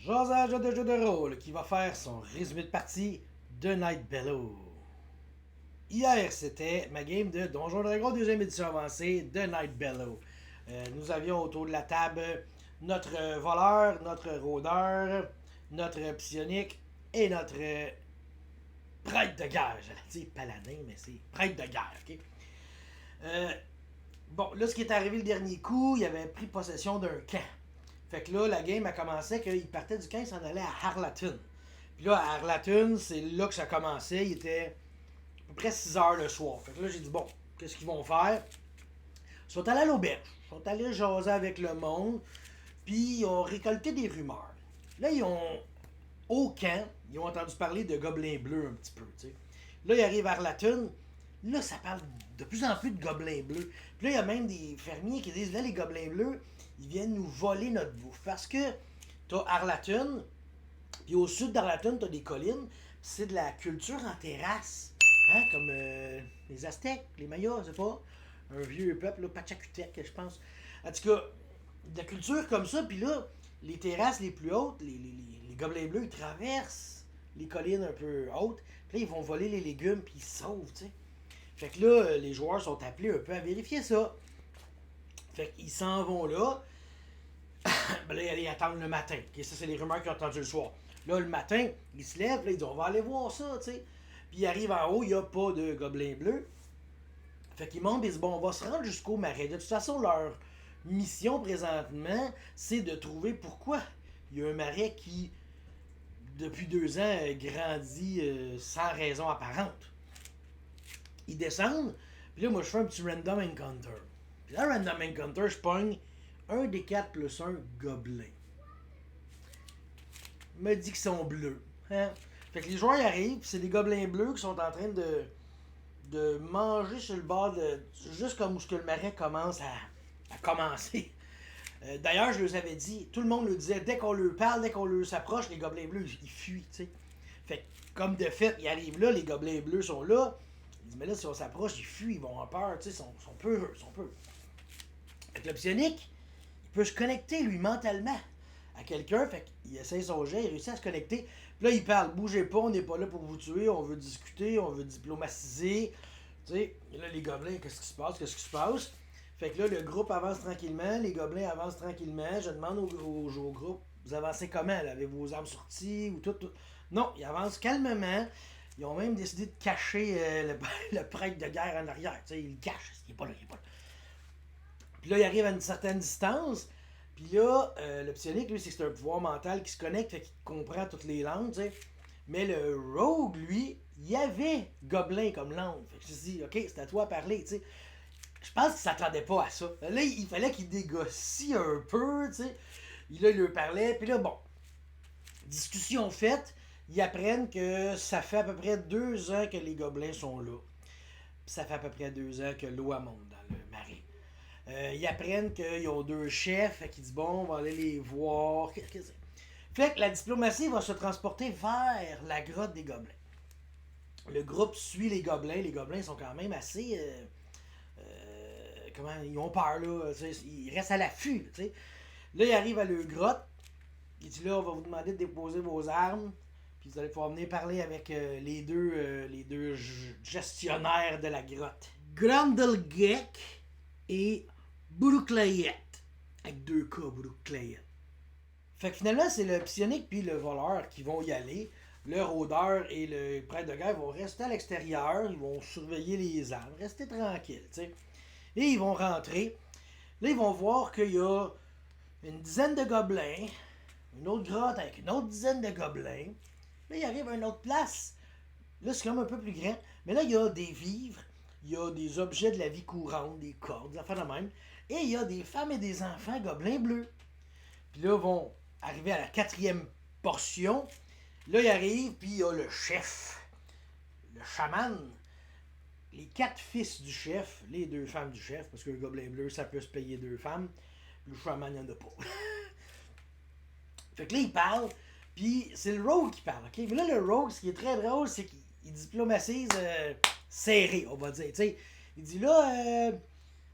Jasage de jeu de rôle qui va faire son résumé de partie de Night Bellow. Hier, c'était ma game de Donjon Dragon deuxième édition avancée de Night Bellow. Nous avions autour de la table notre voleur, notre rôdeur, notre psionique et notre prêtre de guerre. J'allais dire paladin, mais c'est prêtre de guerre, ok? Bon, là, ce qui est arrivé le dernier coup, il avait pris possession d'un camp. Fait que là, la game a commencé qu'il partait du camp, il s'en allait à Harlatun. Puis là, à Harlatun, c'est là que ça commençait. Il était à peu près 6 heures le soir. Fait que là, j'ai dit, bon, qu'est-ce qu'ils vont faire? Ils sont allés à l'auberge. Ils sont allés jaser avec le monde. Puis ils ont récolté des rumeurs. Là, ils ont, au camp, ils ont entendu parler de gobelins bleus un petit peu, tu sais. Là, ils arrivent à Harlatun. Là, ça parle de plus en plus de gobelins bleus. Puis là, il y a même des fermiers qui disent, là, les gobelins bleus, ils viennent nous voler notre bouffe. Parce que t'as Harlatun, puis au sud d'Harlatun, t'as des collines, c'est de la culture en terrasse. Hein, comme les Aztèques, les Mayas, je sais pas. Un vieux peuple, là, Pachacutec, je pense. En tout cas, de la culture comme ça, puis là, les terrasses les plus hautes, les gobelins bleus, ils traversent les collines un peu hautes, puis là, ils vont voler les légumes, puis ils se sauvent, tu sais. Fait que là, les joueurs sont appelés un peu à vérifier ça. Fait qu'ils s'en vont là. Ben là, ils attendent le matin. Okay, ça, c'est les rumeurs qu'ils ont entendues le soir. Là, le matin, ils se lèvent, là, ils disent on va aller voir ça, tu sais. Puis ils arrivent en haut, il n'y a pas de gobelins bleus. Fait qu'ils montent et ils disent bon, on va se rendre jusqu'au marais. De toute façon, leur mission présentement, c'est de trouver pourquoi il y a un marais qui, depuis 2 ans, grandit sans raison apparente. Ils descendent, puis là, moi, je fais un petit random encounter. Puis là, random encounter, je pogne un des 4 plus un gobelin. Me dit qu'ils sont bleus. Hein? Fait que les joueurs y arrivent, puis c'est des gobelins bleus qui sont en train de manger sur le bord de. Juste comme où ce que le marais commence à commencer. D'ailleurs, je leur avais dit, tout le monde le disait, dès qu'on leur parle, dès qu'on leur s'approche, les gobelins bleus, ils fuient, tu sais. Fait que, comme de fait, ils arrivent là, les gobelins bleus sont là. Ils disent, mais là, si on s'approche, ils fuient, ils vont avoir peur, tu sais, sont peureux, sont peureux. Fait que le psionique, il peut se connecter, lui, mentalement, à quelqu'un. Fait qu'il essaie son jet, il réussit à se connecter. Puis là, il parle, bougez pas, on n'est pas là pour vous tuer, on veut discuter, on veut diplomatiser. Tu sais, et là, les gobelins, qu'est-ce qui se passe, qu'est-ce qui se passe? Fait que là, le groupe avance tranquillement, les gobelins avancent tranquillement. Je demande au groupe, vous avancez comment? Là? Avez-vous vos armes sorties ou tout? Non, ils avancent calmement. Ils ont même décidé de cacher le prêtre de guerre en arrière. Tu sais, ils le cachent, il est pas là, il est pas là. Puis là, il arrive à une certaine distance. Puis là, le psionique, lui, c'est un pouvoir mental qui se connecte, fait qu'il comprend toutes les langues, tu sais. Mais le rogue, lui, il y avait gobelin comme langue. Fait que je me suis dit, ok, c'est à toi à parler, tu sais. Je pense qu'il s'attendait pas à ça. Là, il fallait qu'il négocie un peu, tu sais. Là, il leur parlait. Puis là, bon, discussion faite, ils apprennent que ça fait à peu près 2 ans que les gobelins sont là. Puis ça fait à peu près 2 ans que l'eau monte dans le marais. Ils apprennent qu'ils ont 2 chefs, fait qu'ils disent bon, on va aller les voir. Fait que la diplomatie va se transporter vers la grotte des gobelins. Le groupe suit les gobelins. Les gobelins sont quand même assez. Comment ils ont peur là. Ils restent à l'affût. T'sais. Là, ils arrivent à leur grotte. Il dit là, on va vous demander de déposer vos armes. Puis vous allez pouvoir venir parler avec les deux gestionnaires de la grotte. Grandelgek et Buruklayet. Avec 2 K, Buruklayet. Fait que finalement, c'est le psionique puis le voleur qui vont y aller. Le rôdeur et le prêtre de guerre vont rester à l'extérieur. Ils vont surveiller les armes. Rester tranquilles, tu sais. Et ils vont rentrer. Là, ils vont voir qu'il y a une dizaine de gobelins. Une autre grotte avec une autre dizaine de gobelins. Là, ils arrivent à une autre place. Là, c'est comme un peu plus grand. Mais là, il y a des vivres. Il y a des objets de la vie courante, des cordes, des affaires de même. Et il y a des femmes et des enfants gobelins bleus. Puis là, ils vont arriver à la 4e portion. Là, ils arrivent, puis il y a le chef, le chaman, les 4 fils du chef, les 2 femmes du chef, parce que le gobelin bleu, ça peut se payer 2 femmes. Le chaman, il n'y en a pas. Fait que là, il parle, puis c'est le rogue qui parle, ok? Mais là, le rogue, ce qui est très drôle, c'est qu'il diplomatise serré, on va dire. T'sais, il dit là,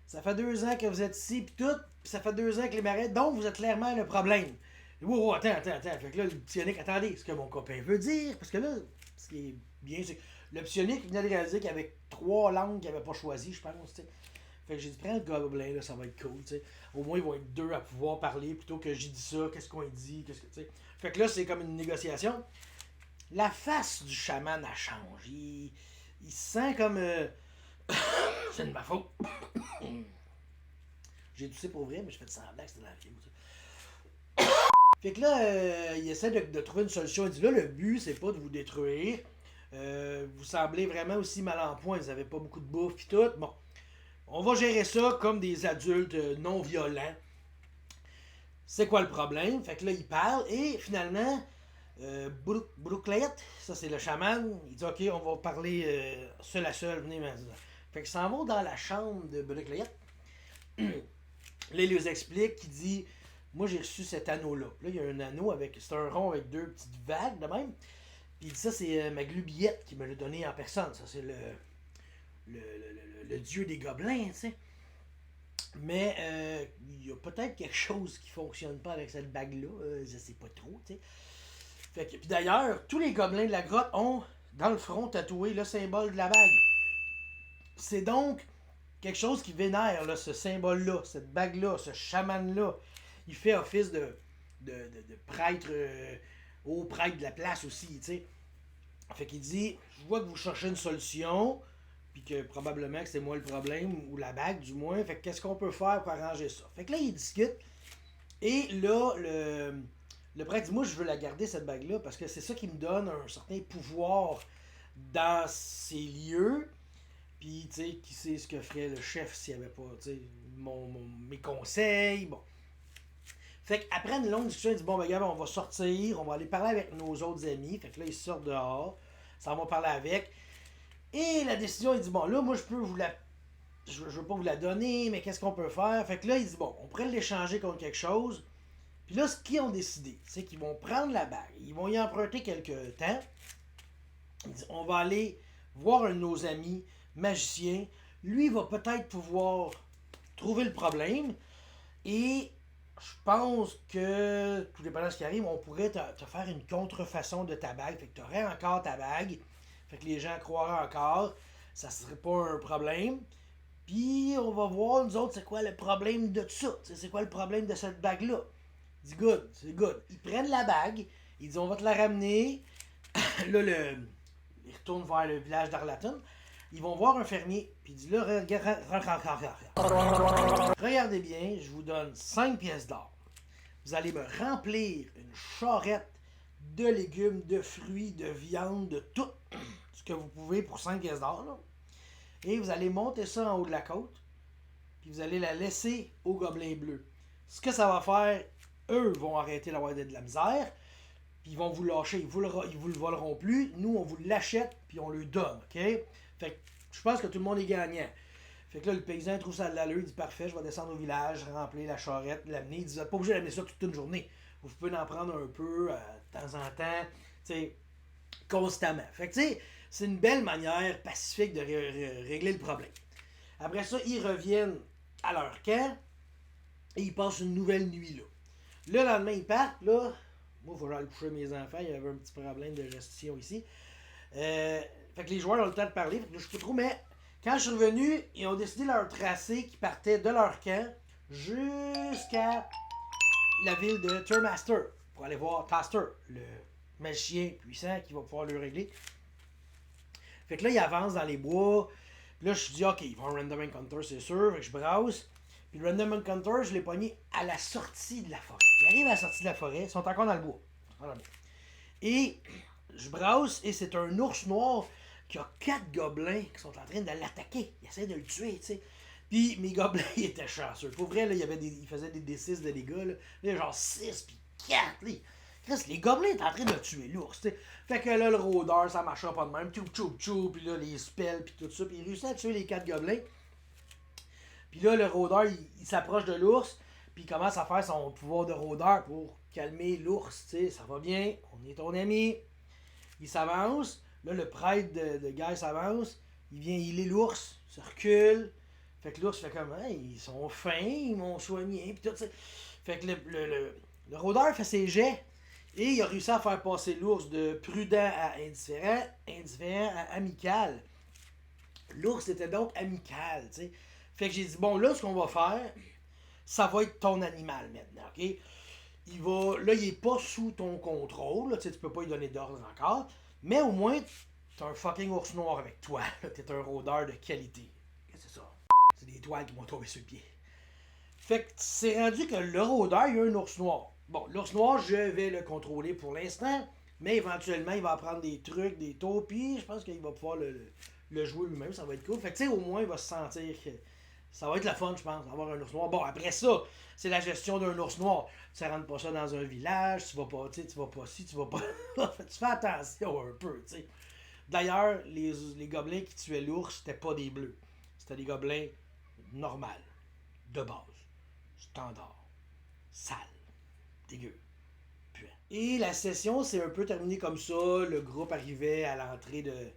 ça fait 2 ans que vous êtes ici, puis tout, puis ça fait 2 ans que les marais, donc vous êtes clairement le problème. Wow, attends. Fait que là, le psionique, attendez, ce que mon copain veut dire, parce que là, ce qui est bien, c'est que le psionique venait de réaliser qu'il y avait 3 langues qu'il n'avait pas choisies, je pense, tu sais. Fait que j'ai dit, prends le gobelin, là, ça va être cool, tu sais. Au moins, ils vont être 2 à pouvoir parler plutôt que j'ai dit ça, qu'est-ce qu'on dit, qu'est-ce que, tu sais. Fait que là, c'est comme une négociation. La face du chaman, elle change. Il se sent comme. C'est de ma faute. J'ai toussé pour vrai, mais je fais semblant que c'était dans la film. Fait que là, il essaie de trouver une solution. Il dit là, le but, c'est pas de vous détruire. Vous semblez vraiment aussi mal en point. Vous avez pas beaucoup de bouffe pis tout. Bon, on va gérer ça comme des adultes non violents. C'est quoi le problème? Fait que là, il parle et finalement, Brooklet, ça c'est le chaman, il dit ok, on va parler seul à seul, venez maintenant. Fait qu'ils s'en vont dans la chambre de Brooklet. Là, il lui explique qu'il dit moi j'ai reçu cet anneau-là. Là, il y a un anneau avec. C'est un rond avec 2 petites vagues de même. Puis il dit ça, c'est ma glubillette qui me l'a donné en personne. Ça, c'est le dieu des gobelins, tu sais. Mais il y a peut-être quelque chose qui fonctionne pas avec cette bague-là. Je sais pas trop, tu sais. Fait que, puis d'ailleurs, tous les gobelins de la grotte ont dans le front tatoué le symbole de la bague. C'est donc quelque chose qui vénère là, ce symbole-là, cette bague-là, ce chaman-là. Il fait office de prêtre, haut prêtre de la place aussi, tu sais. Fait qu'il dit, je vois que vous cherchez une solution, puis que probablement que c'est moi le problème, ou la bague du moins, fait que qu'est-ce qu'on peut faire pour arranger ça? Fait que là, il discute, et là, le prêtre dit, moi, je veux la garder, cette bague-là, parce que c'est ça qui me donne un certain pouvoir dans ces lieux, puis, tu sais, qui sait ce que ferait le chef s'il n'y avait pas, tu sais, mes conseils, bon. Fait qu'après une longue discussion, il dit, bon, ben, regarde, on va sortir, on va aller parler avec nos autres amis. Fait que là, ils sortent dehors, ça va parler avec. Et la décision, il dit, bon, là, moi, je peux vous la. Je veux pas vous la donner, mais qu'est-ce qu'on peut faire? Fait que là, il dit, bon, on pourrait l'échanger contre quelque chose. Puis là, ce qu'ils ont décidé, c'est qu'ils vont prendre la bague, ils vont y emprunter quelques temps. Il dit, on va aller voir un de nos amis magicien. Lui va peut-être pouvoir trouver le problème. Et je pense que, tout dépendant de ce qui arrive, on pourrait te faire une contrefaçon de ta bague. Fait que tu aurais encore ta bague. Fait que les gens croiraient encore. Ça serait pas un problème. Puis on va voir, nous autres, c'est quoi le problème de tout ça. C'est quoi le problème de cette bague-là. Il dit good, c'est good. Ils prennent la bague. Ils disent on va te la ramener. Là, ils retournent vers le village d'Arlaton. Ils vont voir un fermier. Puis il dit là, regardez bien, je vous donne 5 pièces d'or. Vous allez me remplir une charrette de légumes, de fruits, de viande, de tout ce que vous pouvez pour 5 pièces d'or. Là. Et vous allez monter ça en haut de la côte. Puis vous allez la laisser aux gobelins bleus. Ce que ça va faire, eux vont arrêter d'avoir de la misère. Puis ils vont vous lâcher. Ils vous le voleront plus. Nous, on vous l'achète. Puis on le donne. OK? Fait que je pense que tout le monde est gagnant. Fait que là, le paysan trouve ça de l'allure, il dit parfait, je vais descendre au village, remplir la charrette, l'amener. Il dit, vous n'êtes pas obligé d'amener ça toute une journée. Vous pouvez en prendre un peu de temps en temps, tu sais, constamment. Fait que tu sais, c'est une belle manière pacifique de régler le problème. Après ça, ils reviennent à leur camp et ils passent une nouvelle nuit là. Le lendemain, ils partent, là. Moi, il faut que j'aille coucher mes enfants, il y avait un petit problème de gestion ici. Fait que les joueurs ont le temps de parler, fait que là, je sais pas trop, mais quand je suis revenu, ils ont décidé leur tracé qui partait de leur camp jusqu'à la ville de Turmaster pour aller voir Taster, le magicien puissant qui va pouvoir le régler. Fait que là, ils avancent dans les bois. Puis là, je me dis, ok, ils vont un Random Encounter, c'est sûr. Fait que je browse. Puis le Random Encounter, je l'ai pogné à la sortie de la forêt. Ils arrivent à la sortie de la forêt, ils sont encore dans le bois. Et je browse et c'est un ours noir qui a 4 gobelins qui sont en train de l'attaquer. Ils essaient de le tuer, tu sais. Puis mes gobelins, ils étaient chanceux. Pour vrai, là, ils faisaient des D6 de dégâts. Là. Là, genre 6 puis 4. Là. Chris, les gobelins étaient en train de tuer l'ours, tu sais. Fait que là, le rôdeur, ça marchera pas de même. Tchou, tchou, tchou. Puis là, les spells, puis tout ça. Puis il réussit à tuer les 4 gobelins. Puis là, le rôdeur, il s'approche de l'ours. Puis il commence à faire son pouvoir de rôdeur pour calmer l'ours, tu sais. Ça va bien, on est ton ami. Il s'avance. Là, le prêtre de Guy s'avance. Il vient healer l'ours. Il se recule. Fait que l'ours fait comme, hey, ils sont fins, ils m'ont soigné. Puis tout, t'sais. Fait que Le rôdeur fait ses jets et il a réussi à faire passer l'ours de prudent à indifférent, indifférent à amical. L'ours était donc amical, tu sais. Fait que j'ai dit, bon, là, ce qu'on va faire, ça va être ton animal maintenant, ok? Là, il est pas sous ton contrôle, là, tu sais, tu peux pas lui donner d'ordre encore, mais au moins, t'as un fucking ours noir avec toi, là, t'es un rôdeur de qualité. Qu'est-ce que c'est ça? C'est des toiles qui m'ont tombé sur le pied. Fait que c'est rendu que le rôdeur, il y a un ours noir. Bon, l'ours noir, je vais le contrôler pour l'instant, mais éventuellement, il va apprendre des trucs, des taux, puis je pense qu'il va pouvoir le jouer lui-même, ça va être cool. Fait que tu sais, au moins, il va se sentir que ça va être la fun, je pense, d'avoir un ours noir. Bon, après ça, c'est la gestion d'un ours noir. Tu ne rentres pas ça dans un village, tu vas pas, tu vas pas ci, tu vas pas. Tu fais attention un peu, tu sais. D'ailleurs, les gobelins qui tuaient l'ours, c'était pas des bleus. C'était des gobelins normaux, de base, standard, sale, dégueu. Puant. Et la session s'est un peu terminée comme ça. Le groupe arrivait à l'entrée de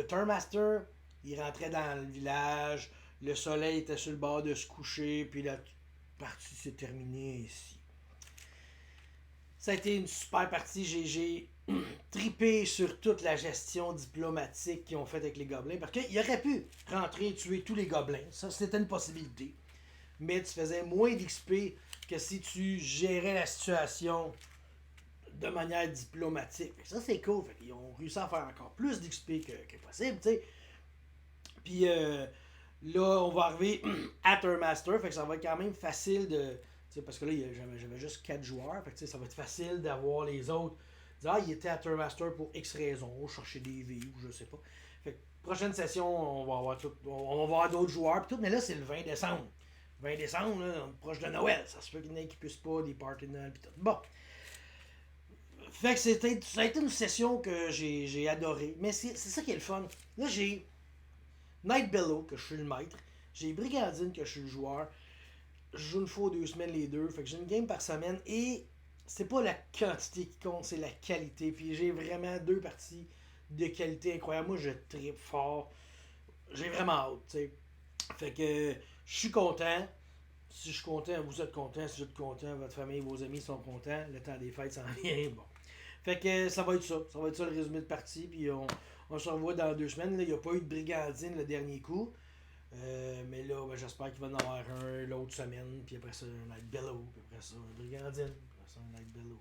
Turnmaster. Il rentrait dans le village. Le soleil était sur le bord de se coucher. Puis la partie s'est terminée ici. Ça a été une super partie. J'ai tripé sur toute la gestion diplomatique qu'ils ont faite avec les gobelins. Parce qu'il aurait pu rentrer et tuer tous les gobelins. Ça, c'était une possibilité. Mais tu faisais moins d'XP que si tu gérais la situation de manière diplomatique. Ça, c'est cool. Ils ont réussi à faire encore plus d'XP que possible, tu sais. Puis là, on va arriver à Turnmaster. Fait que ça va être quand même facile de. Parce que là, j'avais juste 4 joueurs. Fait que ça va être facile d'avoir les autres. Dire, il était à Turnmaster pour X raisons, chercher des vies ou je sais pas. Fait que prochaine session, on va avoir d'autres joueurs. Tout, mais là, c'est le 20 décembre. 20 décembre, là, proche de Noël. Ça se peut qu'il y en ait qui puissent pas, des parties de Noël. Pis tout. Bon. Fait que ça a été une session que j'ai adorée. Mais c'est ça qui est le fun. Là, j'ai Night Bellow, que je suis le maître. J'ai Brigandine, que je suis le joueur. Je joue une fois ou 2 semaines les deux. Fait que j'ai une game par semaine. Et c'est pas la quantité qui compte, c'est la qualité. Puis j'ai vraiment 2 parties de qualité incroyable. Moi, je tripe fort. J'ai vraiment hâte, tu sais. Fait que je suis content. Si je suis content, vous êtes content. Si vous êtes content, votre famille, vos amis sont contents. Le temps des fêtes s'en vient. Bon. Fait que ça va être ça. Ça va être ça le résumé de partie. Puis on se revoit dans 2 semaines. Là, il n'y a pas eu de brigandine le dernier coup. Mais là, ben, j'espère qu'il va en avoir un l'autre semaine. Puis après ça, un Night Bellow. Puis après ça, un brigandine. Puis après ça, un Night Bellow.